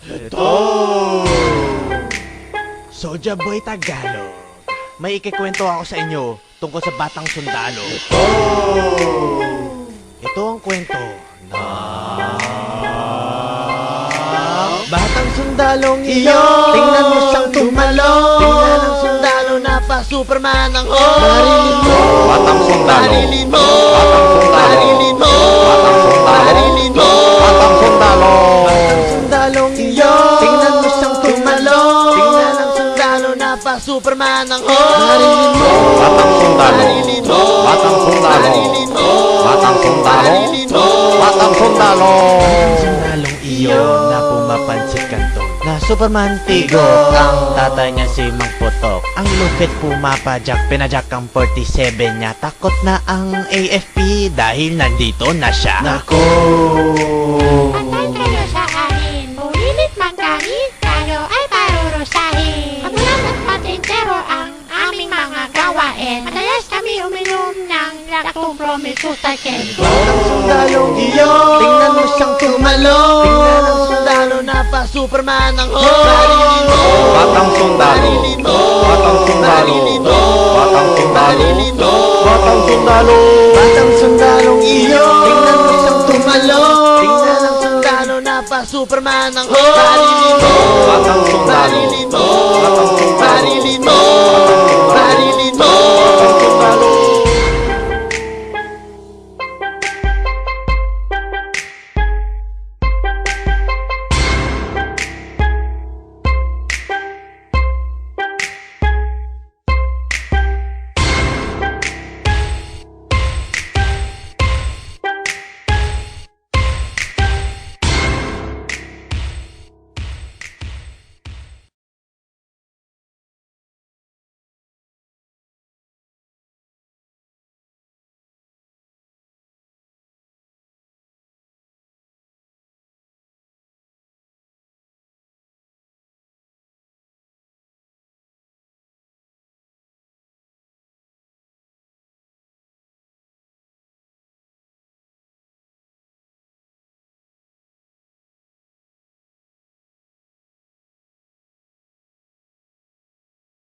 Ito! Soulja Boy Tagalog. May ikikwento ako sa inyo tungkol sa batang sundalo. Ito ang kwento na batang sundalong iyon. Tingnan mo siyang tumalong. Tingnan ang sundalo na pa Superman ang marilin mo. Batang sundalo. Marilin mo. Batang sundalo. Marilin mo. Batang sundalo. Marilin mo. Batang sundalo. Batang sundalong iyon. Tingnan mo siyang tumalong. Tingnan ang sundalo na pa Superman ang marilin mo. Batang sundalo. Marilin mo. Batang sundalo. Marilin mo. Batang sundalo. Marilin mo. Batang sundalo. Ang sundalong iyon na pumapansit kanto na Superman Tigo. Ang tatay niya si Mang Potok. Ang lupit pumapajak, pinajak ang 47 niya. Takot na ang AFP dahil nandito na siya. Nako! Patay kayo sa amin, bulilit man kami, tayo ay parurusahin. Kamulan at patintero ang aming mga gawain. Madalas kami uminom ng lactobromesustatin. Ang sundalong iyon. Tingnan mo siyang tumalong. Tingnan ang sundalo na pa Superman ang marilin mo. Batang sundalo. Marilin mo. Batang sundalo. Marilin mo. Batang sundalo. Marilin mo. Batang sundalo. Batang sundalong iyon. Tingnan mo siyang tumalong. Tingnan ang sundalo na pa Superman ang marilin mo. Batang sundalo. Marilin mo. Batang sundalo. Marilin mo. Batang